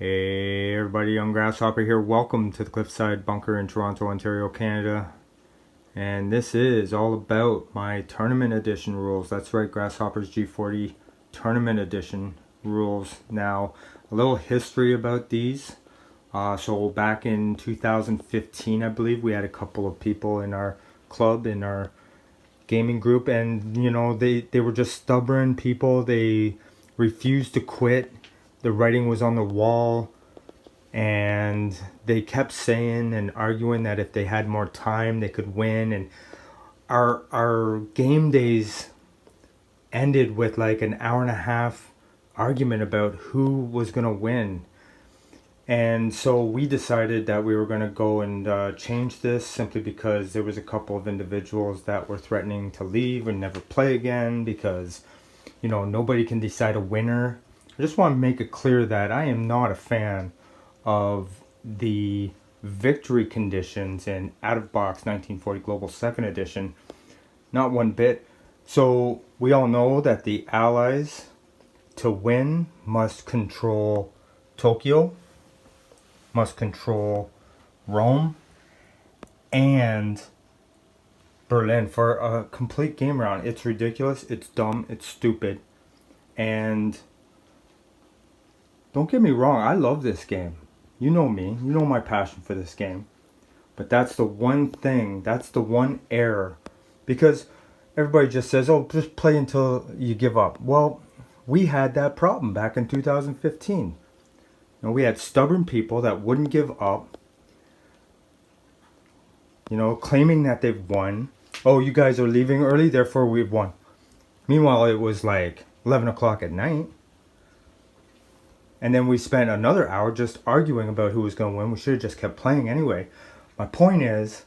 Hey everybody, I'm Grasshopper here. Welcome to the Cliffside Bunker in Toronto, Ontario, Canada. And this is all about my tournament edition rules. That's right, Grasshoppers G40 tournament edition rules. Now, a little history about these. So back in 2015, I believe, we had a couple of people in our club, in our gaming group, and they were just stubborn people. They refused to quit. The writing was on the wall, and they kept saying and arguing that if they had more time they could win. And our game days ended with like an hour and a half argument about who was going to win. And so we decided that we were going to go and change this, simply because there was a couple of individuals that were threatening to leave and never play again because, nobody can decide a winner. I just want to make it clear that I am not a fan of the victory conditions in out-of-box 1940 Global 2nd Edition. Not one bit. So we all know that the Allies, to win, must control Tokyo, must control Rome, and Berlin for a complete game round. It's ridiculous, it's dumb, it's stupid. And don't get me wrong, I love this game. You know me, you know my passion for this game. But that's the one thing, that's the one error. Because everybody just says, oh, just play until you give up. Well, we had that problem back in 2015. We had stubborn people that wouldn't give up, claiming that they've won. Oh, you guys are leaving early, therefore we've won. Meanwhile, it was like 11 o'clock at night. And then we spent another hour just arguing about who was going to win. We should have just kept playing anyway. My point is,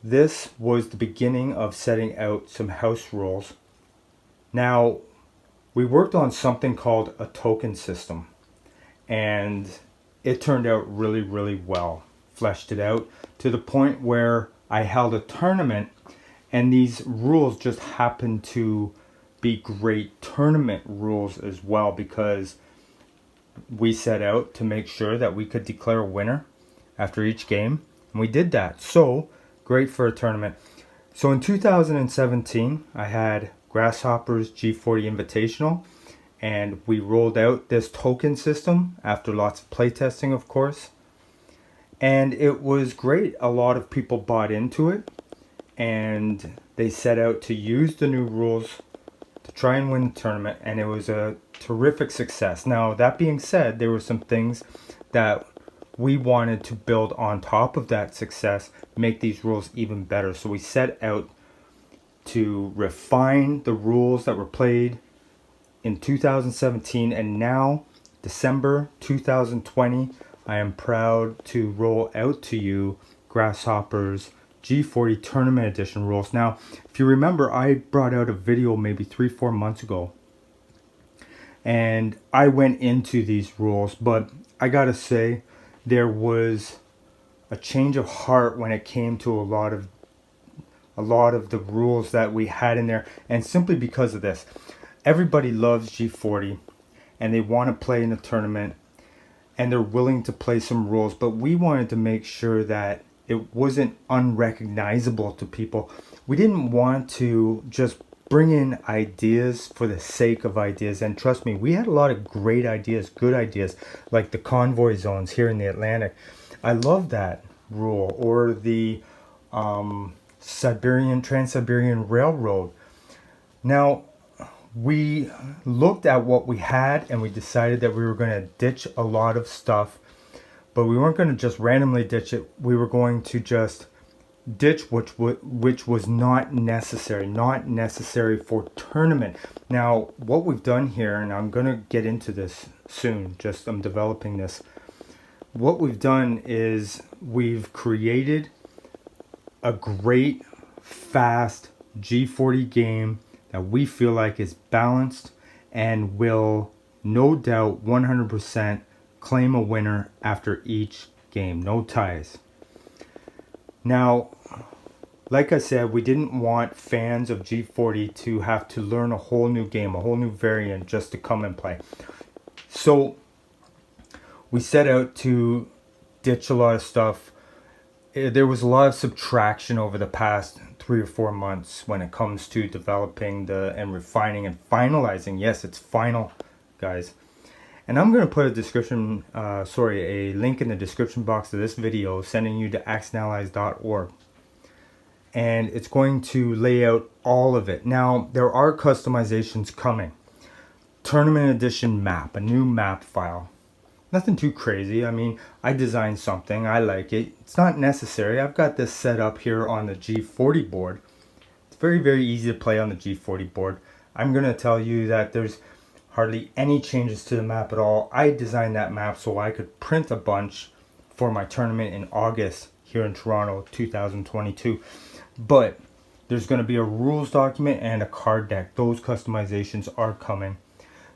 this was the beginning of setting out some house rules. Now, we worked on something called a token system. And it turned out really, really well. Fleshed it out to the point where I held a tournament, and these rules just happened to be great tournament rules as well, because we set out to make sure that we could declare a winner after each game, and we did that. So great for a tournament. So in 2017, I had Grasshoppers G40 Invitational, and we rolled out this token system after lots of playtesting, of course. And it was great. A lot of people bought into it, and they set out to use the new rules to try and win the tournament, and it was a terrific success. Now, that being said, there were some things that we wanted to build on top of that success, make these rules even better. So we set out to refine the rules that were played in 2017, and now December 2020, I am proud to roll out to you Grasshoppers G40 Tournament Edition rules. Now, if you remember, I brought out a video maybe 3-4 months ago, and I went into these rules, but I gotta say, there was a change of heart when it came to a lot of the rules that we had in there, and simply because of this. Everybody loves G40, and they want to play in a tournament, and they're willing to play some rules, but we wanted to make sure that it wasn't unrecognizable to people. We didn't want to just bring in ideas for the sake of ideas, and trust me, we had a lot of great ideas, good ideas, like the convoy zones here in the Atlantic. I love that rule, or the Trans-Siberian Railroad. Now, we looked at what we had, and we decided that we were going to ditch a lot of stuff, but we weren't going to just randomly ditch it. We were going to just ditch which was not necessary for tournament. Now, what we've done here, and I'm going to get into this soon, I'm developing this. What we've done is we've created a great, fast G40 game that we feel like is balanced and will no doubt 100% claim a winner after each game. No ties. Now, like I said, we didn't want fans of G40 to have to learn a whole new game, a whole new variant just to come and play. So we set out to ditch a lot of stuff. There was a lot of subtraction over the past 3 or 4 months when it comes to developing and refining and finalizing. Yes, it's final, guys. And I'm going to put a link in the description box of this video sending you to actionallies.org. And it's going to lay out all of it. Now, there are customizations coming. Tournament edition map, a new map file. Nothing too crazy. I mean, I designed something. I like it. It's not necessary. I've got this set up here on the G40 board. It's very, very easy to play on the G40 board. I'm going to tell you that there's hardly any changes to the map at all. I designed that map so I could print a bunch for my tournament in August here in Toronto 2022. But there's going to be a rules document and a card deck. Those customizations are coming.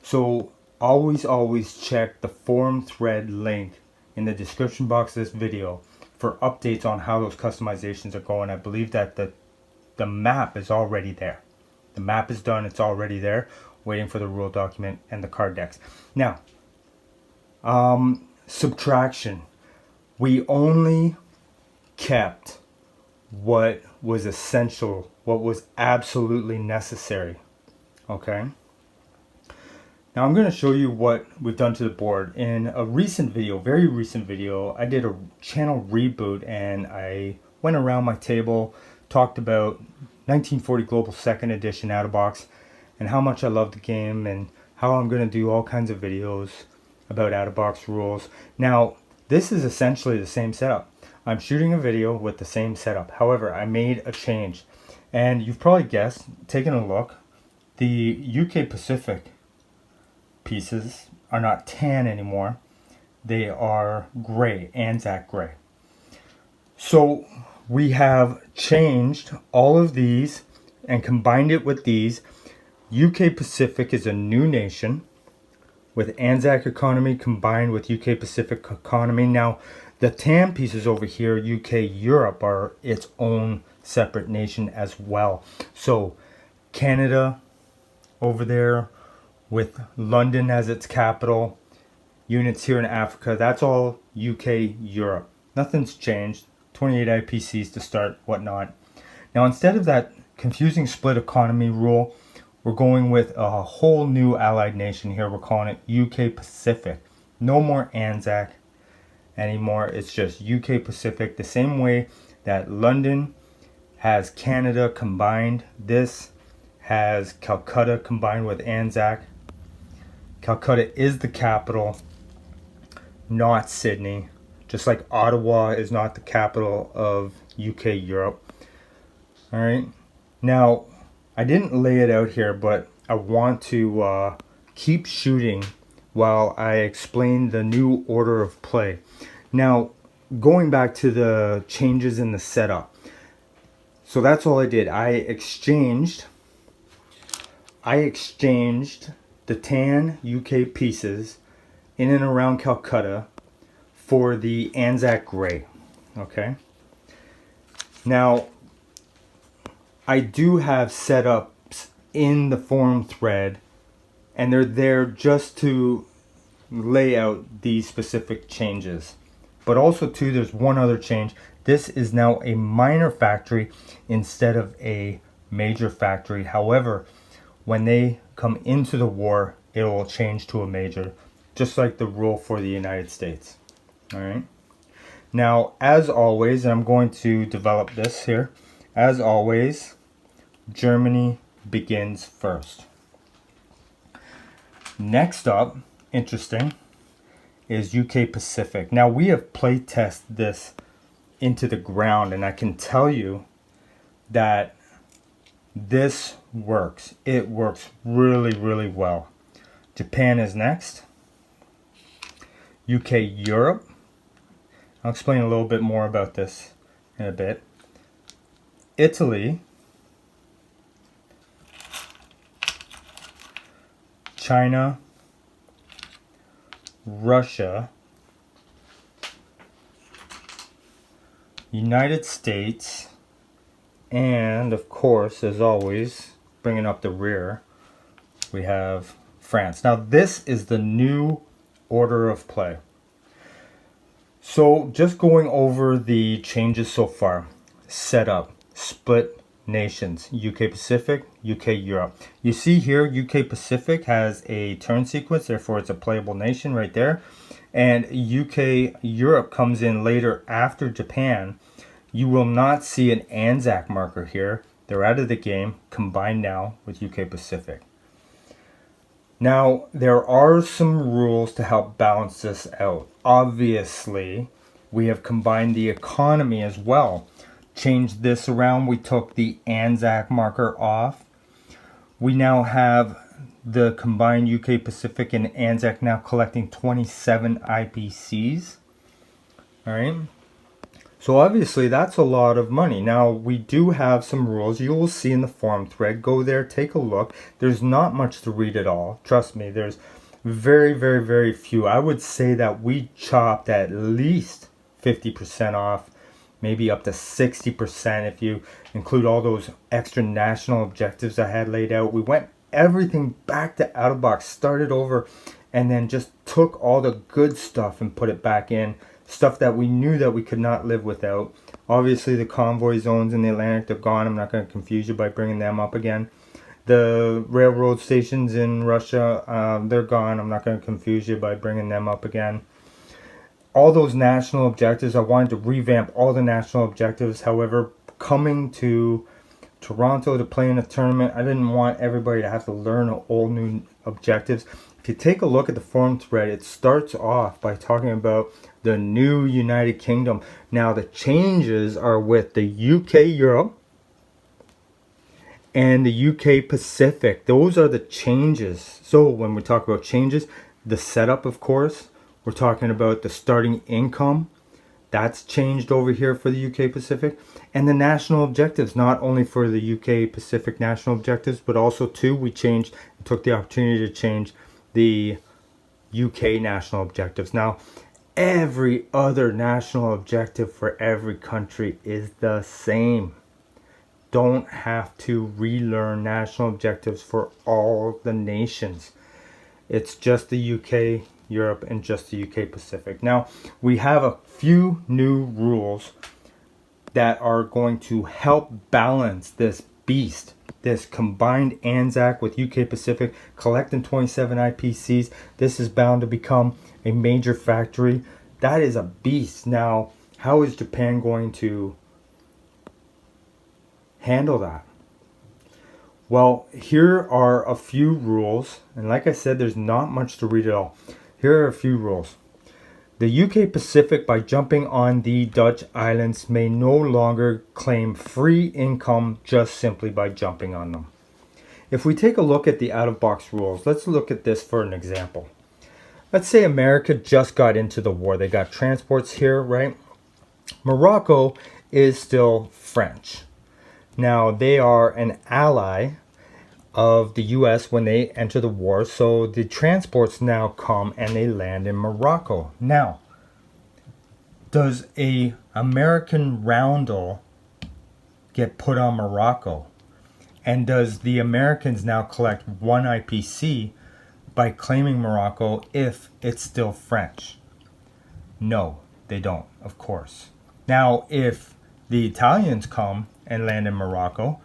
So always check the forum thread link in the description box of this video for updates on how those customizations are going. I believe that the map is already there. The map is done. It's already there, waiting for the rule document and the card decks. Now, subtraction. We only kept what was essential, what was absolutely necessary. Okay? Now I'm going to show you what we've done to the board. In a recent video, very recent video, I did a channel reboot and I went around my table, talked about 1940 Global 2nd Edition out of box and how much I love the game and how I'm going to do all kinds of videos about out of box rules. Now, this is essentially the same setup. I'm shooting a video with the same setup. However, I made a change. And you've probably guessed, taking a look, the UK Pacific pieces are not tan anymore. They are gray, Anzac gray. So we have changed all of these and combined it with these. UK Pacific is a new nation with Anzac economy combined with UK Pacific economy. Now, the tan pieces over here, UK Europe, are its own separate nation as well. So Canada over there with London as its capital, units here in Africa, that's all UK Europe. Nothing's changed. 28 IPCs to start, whatnot. Now, instead of that confusing split economy rule, we're going with a whole new allied nation here. We're calling it UK Pacific. No more Anzac anymore. It's just UK Pacific. The same way that London has Canada combined. This has Calcutta combined with Anzac. Calcutta is the capital, not Sydney. Just like Ottawa is not the capital of UK Europe. Alright. Now, I didn't lay it out here, but I want to keep shooting while I explain the new order of play. Now, going back to the changes in the setup. So that's all I did. I exchanged the tan UK pieces in and around Calcutta for the Anzac gray. Okay. Now, I do have setups in the forum thread, and they're there just to lay out these specific changes. But also too, there's one other change. This is now a minor factory instead of a major factory. However, when they come into the war, it will change to a major, just like the rule for the United States. All right. Now, as always, and I'm going to develop this here, as always, Germany begins first. Next up, interesting, is UK Pacific. Now, we have play tested this into the ground, and I can tell you that this works. It works really, really well. Japan is next. UK Europe. I'll explain a little bit more about this in a bit. Italy. China. Russia. United States. And of course, as always, bringing up the rear, we have France. Now, this is the new order of play. So just going over the changes so far. Setup, split nations, UK Pacific, UK Europe. You see here UK Pacific has a turn sequence, therefore it's a playable nation right there. And UK Europe comes in later after Japan. You will not see an ANZAC marker here. They're out of the game, combined now with UK Pacific. Now, there are some rules to help balance this out. Obviously, we have combined the economy as well. Changed this around. We took the ANZAC marker off. We now have the combined UK Pacific and ANZAC now collecting 27 IPCs. All right. So obviously that's a lot of money. Now we do have some rules you will see in the forum thread. Go there, take a look. There's not much to read at all. Trust me, there's very few. I would say that we chopped at least 50% off, maybe up to 60% if you include all those extra national objectives I had laid out. We went everything back to out of box, started over, and then just took all the good stuff and put it back in. Stuff that we knew that we could not live without. Obviously the convoy zones in the Atlantic, they're gone. I'm not going to confuse you by bringing them up again. The railroad stations in Russia, they're gone. I'm not going to confuse you by bringing them up again. All those national objectives, I wanted to revamp all the national objectives. However, coming to Toronto to play in a tournament, I didn't want everybody to have to learn all new objectives. If you take a look at the forum thread, it starts off by talking about the new United Kingdom. Now the changes are with the UK Europe and the UK Pacific. Those are the changes. So when we talk about changes, the setup, of course, we're talking about the starting income. That's changed over here for the UK Pacific. And the national objectives, not only for the UK Pacific national objectives, but also too, we took the opportunity to change the UK national objectives. Now, every other national objective for every country is the same. Don't have to relearn national objectives for all the nations. It's just the UK, Europe, and just the UK Pacific. Now, we have a few new rules that are going to help balance this beast, this combined ANZAC with UK Pacific, collecting 27 IPCs. This is bound to become a major factory. That is a beast. Now, how is Japan going to handle that? Well, here are a few rules, and like I said, there's not much to read at all. Here are a few rules. The UK Pacific, by jumping on the Dutch islands, may no longer claim free income just simply by jumping on them. If we take a look at the out-of-box rules, let's look at this for an example. Let's say America just got into the war. They got transports here, right? Morocco is still French. Now, they are an ally of the US when they enter the war, so the transports now come and they land in Morocco. Now, does a American roundel get put on Morocco? And does the Americans now collect one IPC by claiming Morocco if it's still French? No, they don't, of course. Now, if the Italians come and land in Morocco,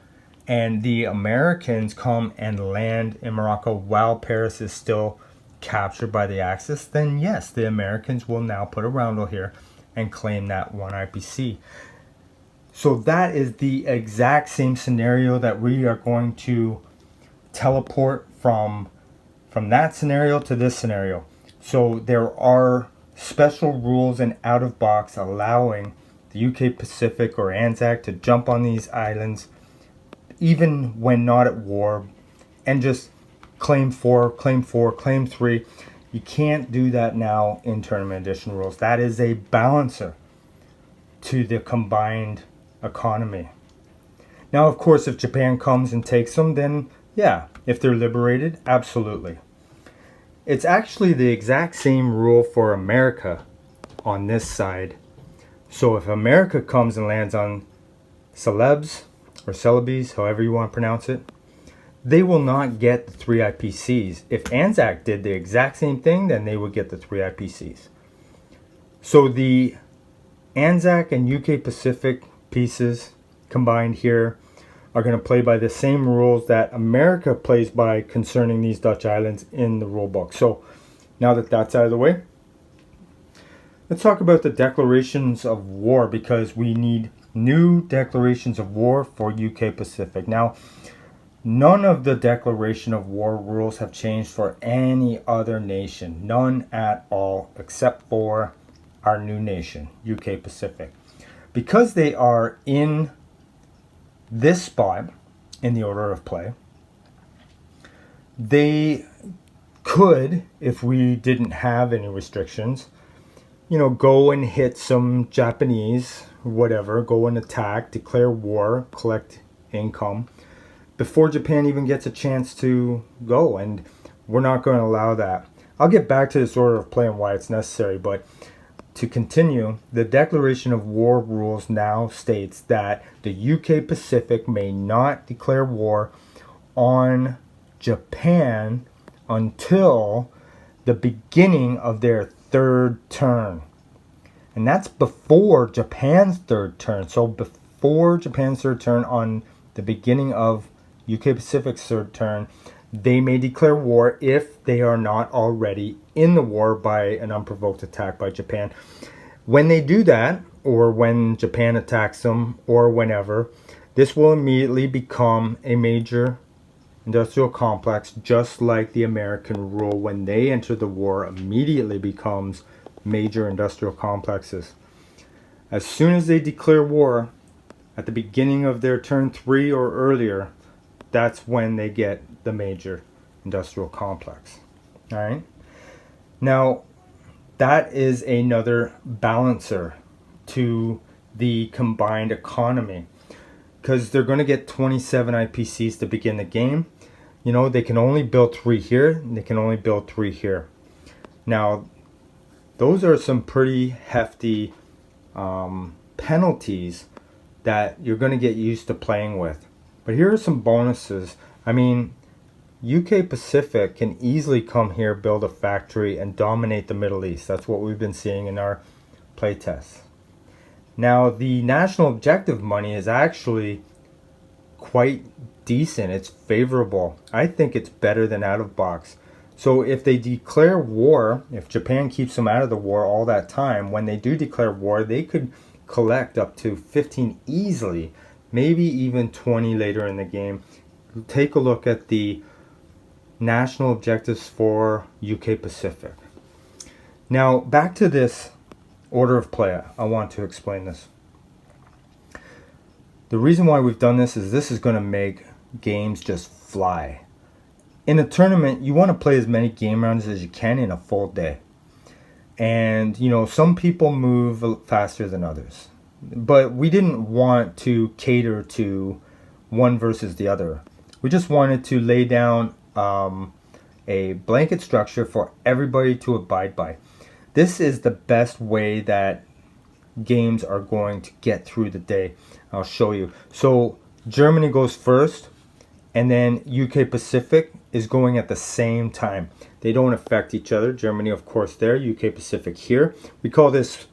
and the Americans come and land in Morocco while Paris is still captured by the Axis, then yes, the Americans will now put a roundel here and claim that one IPC. So that is the exact same scenario that we are going to teleport from that scenario to this scenario. So there are special rules and out of box allowing the UK Pacific or ANZAC to jump on these islands even when not at war and just claim 4, claim 4, claim 3. You can't do that now in tournament edition rules. That is a balancer to the combined economy. Now, of course, if Japan comes and takes them, then yeah, if they're liberated, absolutely. It's actually the exact same rule for America on this side. So if America comes and lands on Celebes or Celebes, however you want to pronounce it, they will not get the 3 IPCs. If ANZAC did the exact same thing, then they would get the 3 IPCs. So the Anzac and UK Pacific pieces combined here are going to play by the same rules that America plays by concerning these Dutch islands in the rule book. So now that that's out of the way, let's talk about the declarations of war, because we need new declarations of war for UK Pacific. Now, none of the declaration of war rules have changed for any other nation. None at all, except for our new nation, UK Pacific. Because they are in this spot in the order of play, they could, if we didn't have any restrictions, go and hit some Japanese, whatever, go and attack, declare war, collect income before Japan even gets a chance to go. And we're not going to allow that. I'll get back to this order of play and why it's necessary, but to continue, the declaration of war rules now states that the UK Pacific may not declare war on Japan until the beginning of their third turn. And that's before Japan's third turn. So before Japan's third turn, on the beginning of UK Pacific's third turn, they may declare war if they are not already in the war by an unprovoked attack by Japan. When they do that, or when Japan attacks them, or whenever, this will immediately become a major industrial complex, just like the American rule when they enter the war immediately becomes major industrial complexes. As soon as they declare war at the beginning of their turn 3 or earlier, that's when they get the major industrial complex. All right. Now, that is another balancer to the combined economy, because they're going to get 27 IPCs to begin the game. They can only build 3 here, and they can only build 3 here. Now, those are some pretty hefty penalties that you're going to get used to playing with. But here are some bonuses. I mean, UK Pacific can easily come here, build a factory, and dominate the Middle East. That's what we've been seeing in our playtests. Now, the national objective money is actually quite decent. It's favorable. I think it's better than out of box. So if they declare war, if Japan keeps them out of the war all that time, when they do declare war, they could collect up to 15 easily, maybe even 20 later in the game. Take a look at the national objectives for UK Pacific. Now, back to this order of play. I want to explain this. The reason why we've done this is going to make games just fly. In a tournament, you want to play as many game rounds as you can in a full day. And, some people move faster than others. But we didn't want to cater to one versus the other. We just wanted to lay down a blanket structure for everybody to abide by. This is the best way that games are going to get through the day. I'll show you. So Germany goes first, and then UK Pacific is going at the same time. They don't affect each other. Germany, of course, there. UK Pacific here. We call this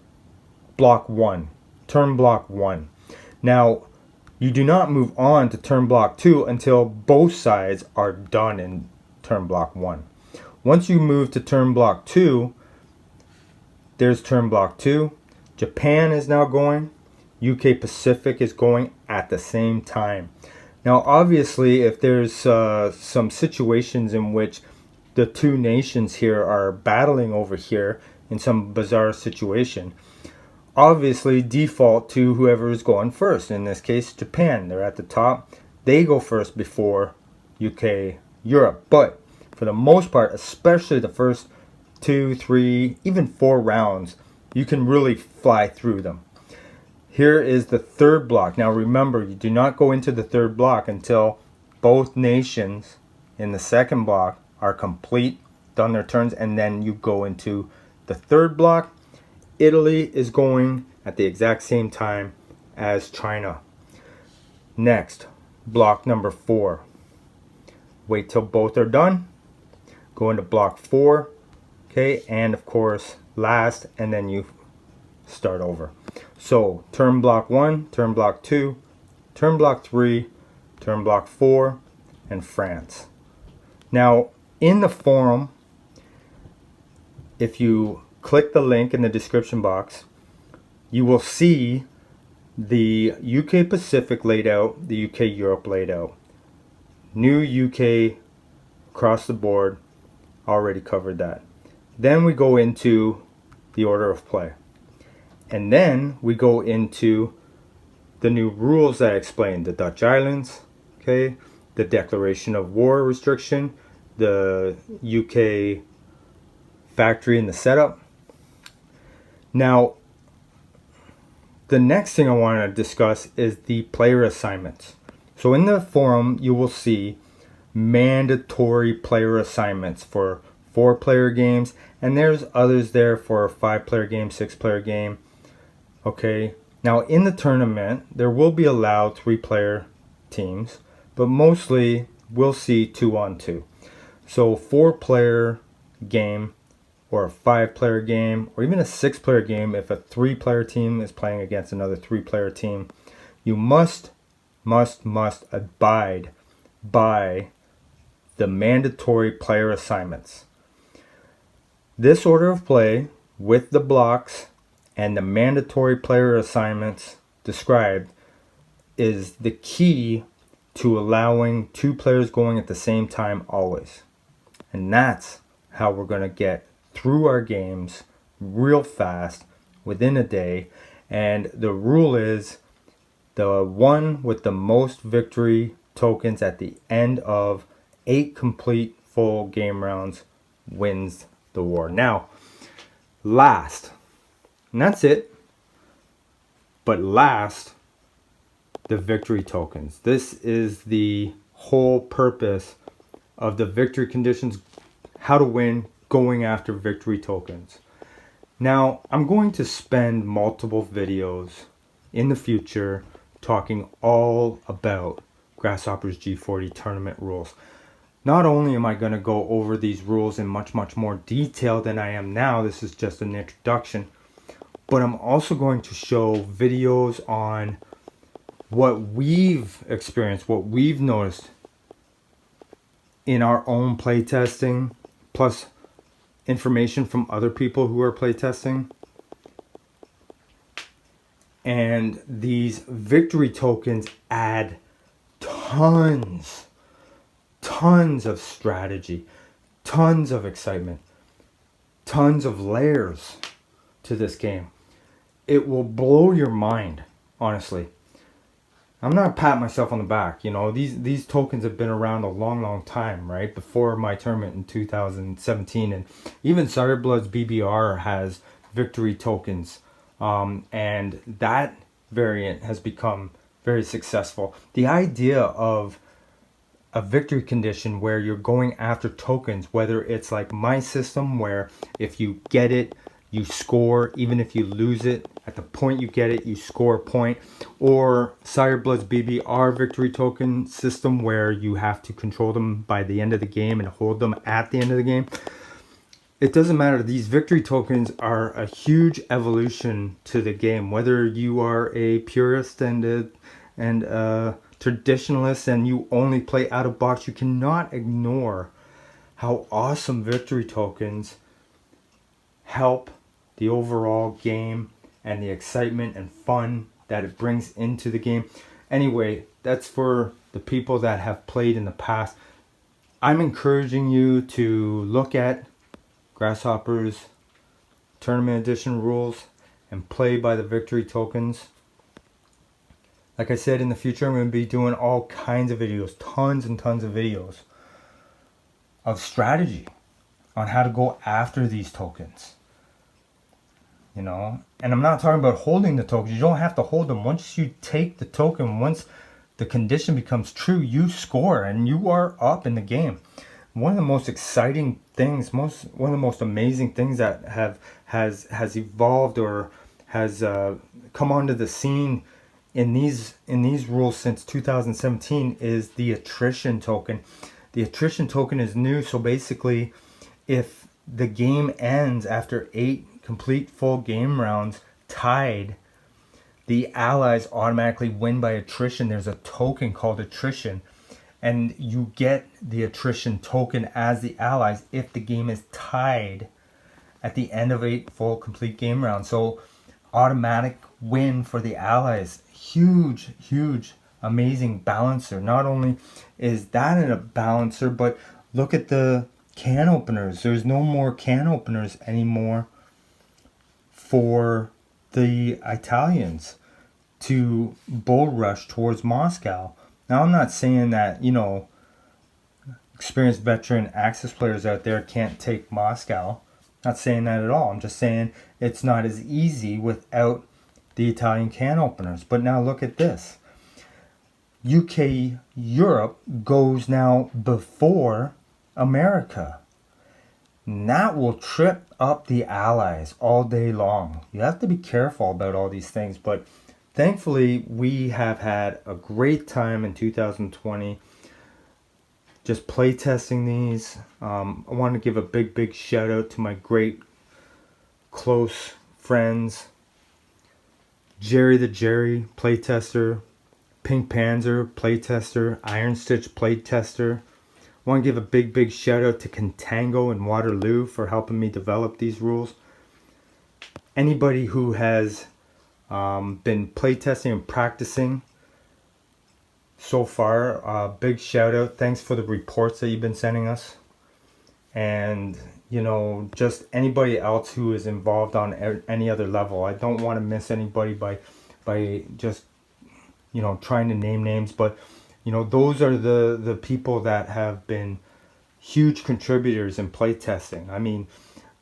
block 1, turn block 1. Now, you do not move on to turn block 2 until both sides are done in turn block 1. Once you move to turn block 2, there's turn block 2. Japan is now going. UK Pacific is going at the same time. Now, obviously, if there's some situations in which the two nations here are battling over here in some bizarre situation, obviously default to whoever is going first. In this case, Japan. They're at the top. They go first before UK, Europe. But for the most part, especially the first 2, 3, even 4 rounds, you can really fly through them. Here is the third block. Now remember, you do not go into the third block until both nations in the second block are complete, done their turns, and then you go into the third block. Italy is going at the exact same time as China. Next, block number 4. Wait till both are done. Go into block 4. Okay, and of course last, and then you start over. So turn block 1, turn block 2, turn block 3, turn block 4, and France. Now in the forum, if you click the link in the description box, you will see the UK Pacific laid out, the UK Europe laid out. New UK across the board, already covered that. Then we go into the order of play. And then we go into the new rules that I explained, the Dutch Islands, okay, the declaration of war restriction, the UK factory and the setup. Now, the next thing I want to discuss is the player assignments. So in the forum, you will see mandatory player assignments for 4-player games, and there's others there for a 5-player game, 6-player game. Okay, now in the tournament, there will be allowed 3-player teams, but mostly we'll see 2-on-2. So 4-player game, or a 5-player game, or even a 6-player game, if a 3-player team is playing against another 3-player team, you must abide by the mandatory player assignments. This order of play with the blocks and the mandatory player assignments described is the key to allowing 2 players going at the same time always. And that's how we're going to get through our games real fast within a day. And the rule is the one with the most victory tokens at the end of 8 complete full game rounds wins the war. Now, last, and that's it, but last, the victory tokens. This is the whole purpose of the victory conditions, how to win, going after victory tokens. Now, I'm going to spend multiple videos in the future talking all about Grasshoppers G40 tournament rules. Not only am I going to go over these rules in much more detail than I am now, this is just an introduction, but I'm also going to show videos on what we've experienced, what we've noticed in our own playtesting, plus information from other people who are playtesting. And these victory tokens add tons of strategy, tons of excitement, tons of layers to this game. It will blow your mind, honestly. I'm not patting myself on the back, you know, these tokens have been around a long time, right? Before my tournament in 2017, and even Cyberblood's BBR has victory tokens, and that variant has become very successful. The idea of a victory condition where you're going after tokens, whether it's like my system where if you get it, you score, even if you lose it, at the point you get it, you score a point. Or Cyberblood's BBR victory token system where you have to control them by the end of the game and hold them at the end of the game. It doesn't matter. These victory tokens are a huge evolution to the game. Whether you are a purist and a traditionalist and you only play out of box, you cannot ignore how awesome victory tokens help the overall game and the excitement and fun that it brings into the game. Anyway, that's for the people that have played in the past. I'm encouraging you to look at Grasshoppers Tournament Edition rules and play by the victory tokens. Like I said, in the future I'm going to be doing all kinds of videos, tons and tons of videos of strategy on how to go after these tokens. You know, and I'm not talking about holding the tokens. You don't have to hold them. Once you take the token, once the condition becomes true, you score and you are up in the game. One of the most exciting things, one of the most amazing things that has evolved or has come onto the scene in these rules since 2017 is the attrition token. The attrition token is new, so basically, if the game ends after 8 complete full game rounds, tied, the allies automatically win by attrition. There's a token called attrition, and you get the attrition token as the allies if the game is tied at the end of 8 full complete game rounds. So automatic win for the allies. Huge, huge, amazing balancer. Not only is that in a balancer, but look at the can openers. There's no more can openers anymore for the Italians to bull rush towards Moscow. Now, I'm not saying that, you know, experienced veteran Axis players out there can't take Moscow. Not saying that at all. I'm just saying it's not as easy without the Italian can openers. But now look at this. UK Europe goes now before America. And that will trip up the allies all day long. You have to be careful about all these things. But thankfully, we have had a great time in 2020 just play testing these. I want to give a big shout out to my great close friends, Jerry the Jerry playtester, Pink Panzer playtester, Iron Stitch playtester. I want to give a big shout out to Contango and Waterloo for helping me develop these rules. Anybody who has been playtesting and practicing so far, big shout out. Thanks for the reports that you've been sending us. And, you know, just anybody else who is involved on any other level. I don't want to miss anybody by just, you know, trying to name names. But, you know, those are the people that have been huge contributors in playtesting. I mean,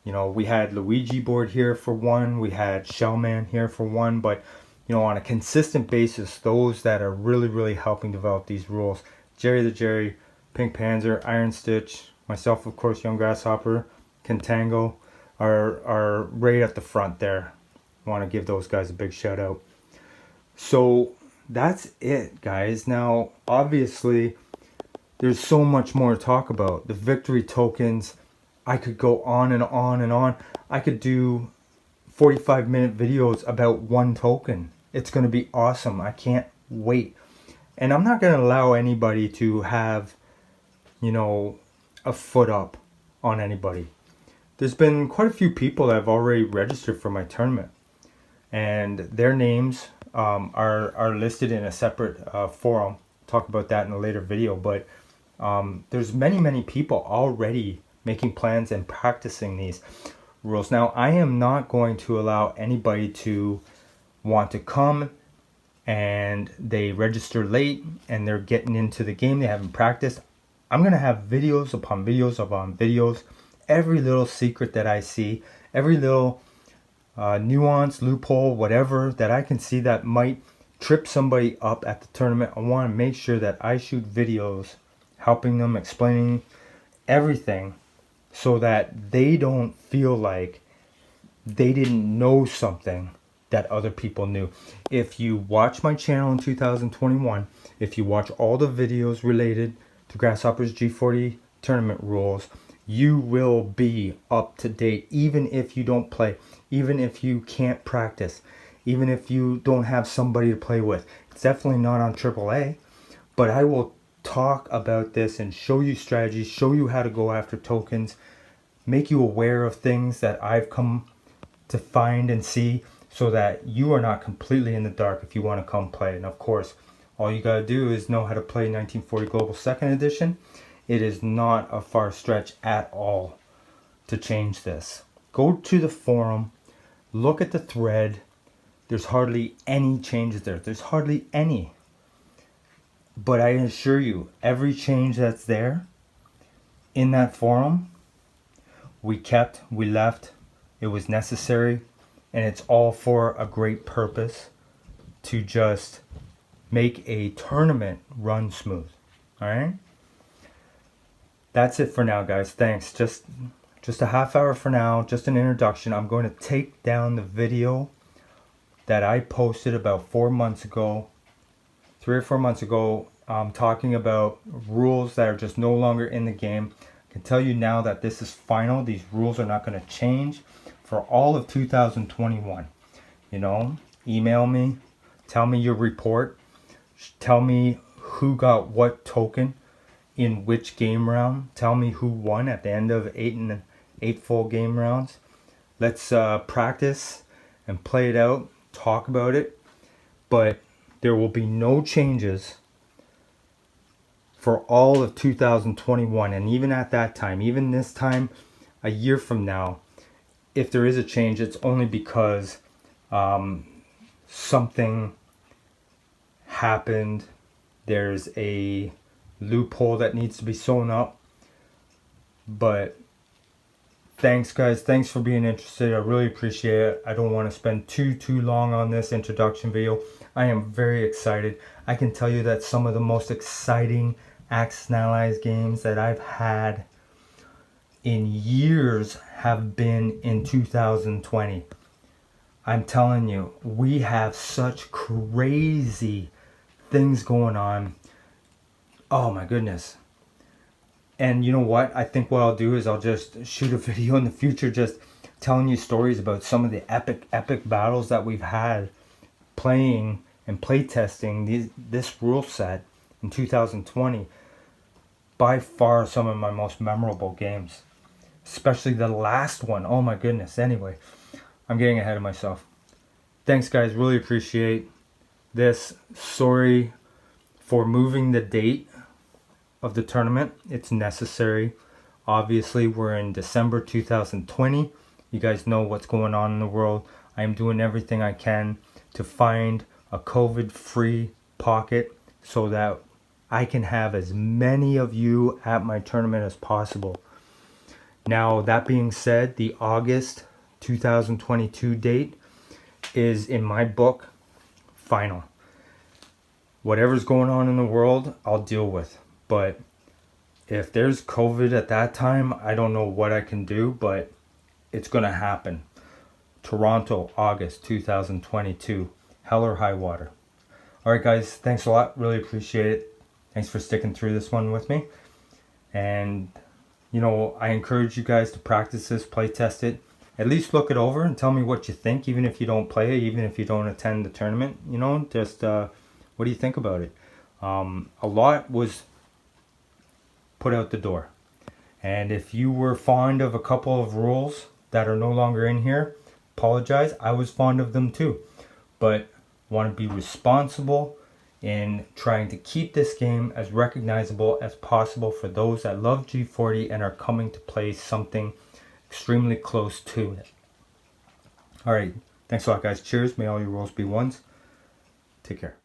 you know, we had Luigi Board here for one. We had Shellman here for one. But, you know, on a consistent basis, those that are really helping develop these rules. Jerry the Jerry, Pink Panzer, Iron Stitch, myself, of course, Young Grasshopper, Contango are right at the front there. I want to give those guys a big shout out. So that's it, guys. Now, obviously, there's so much more to talk about. The victory tokens, I could go on and on and on. I could do 45-minute videos about one token. It's going to be awesome. I can't wait. And I'm not going to allow anybody to have, you know, a foot up on anybody. There's been quite a few people that have already registered for my tournament. And their names are listed in a separate forum. Talk about that in a later video. But there's many people already making plans and practicing these rules. Now, I am not going to allow anybody to want to come and they register late and they're getting into the game, they haven't practiced. I'm going to have videos upon videos, every little secret that I see, every little nuance, loophole, whatever that I can see that might trip somebody up at the tournament. I want to make sure that I shoot videos helping them, explaining everything so that they don't feel like they didn't know something that other people knew. If you watch my channel in 2021, if you watch all the videos related to Grasshoppers G40 tournament rules, you will be up to date, even if you don't play, even if you can't practice, even if you don't have somebody to play with. It's definitely not on TripleA, but I will talk about this and show you strategies, show you how to go after tokens, make you aware of things that I've come to find and see, so that you are not completely in the dark if you want to come play. And of course, all you gotta do is know how to play 1940 Global 2nd Edition. It is not a far stretch at all to change this. Go to the forum, look at the thread. There's hardly any changes there. There's hardly any. But I assure you, every change that's there in that forum, we kept, we left. It was necessary. And it's all for a great purpose, to just make a tournament run smooth. All right? That's it for now, guys. Thanks. Just a half hour for now. Just an introduction. I'm going to take down the video that I posted about 4 months ago, 3 or 4 months ago, talking about rules that are just no longer in the game. I can tell you now that this is final. These rules are not going to change for all of 2021. You know, email me, tell me your report, tell me who got what token in which game round, tell me who won at the end of eight full game rounds. Let's practice and play it out, talk about it, but there will be no changes for all of 2021. And even at that time, even this time, a year from now, if there is a change, it's only because something happened. There's a loophole that needs to be sewn up. But thanks, guys. Thanks for being interested. I really appreciate it. I don't want to spend too long on this introduction video. I am very excited. I can tell you that some of the most exciting Axis and Allies games that I've had in years have been in 2020. I'm telling you, we have such crazy things going on. Oh my goodness. And you know what? I think what I'll do is I'll just shoot a video in the future just telling you stories about some of the epic battles that we've had playing and playtesting this rule set in 2020. By far some of my most memorable games. Especially the last one. Oh my goodness. Anyway, I'm getting ahead of myself. Thanks, guys. Really appreciate this. Sorry for moving the date of the tournament. It's necessary. Obviously, we're in December 2020. You guys know what's going on in the world. I am doing everything I can to find a COVID-free pocket so that I can have as many of you at my tournament as possible. Now, that being said, the August 2022 date is, in my book, final. Whatever's going on in the world, I'll deal with. But if there's COVID at that time, I don't know what I can do, but it's going to happen. Toronto, August 2022. Hell or high water. Alright, guys, thanks a lot. Really appreciate it. Thanks for sticking through this one with me. And, you know, I encourage you guys to practice this, play test it. At least look it over and tell me what you think, even if you don't play it, even if you don't attend the tournament. You know, just what do you think about it? A lot was put out the door. And if you were fond of a couple of rules that are no longer in here, apologize. I was fond of them too. But want to be responsible in trying to keep this game as recognizable as possible for those that love G40 and are coming to play something extremely close to it. Alright, thanks a lot, guys. Cheers. May all your rolls be ones. Take care.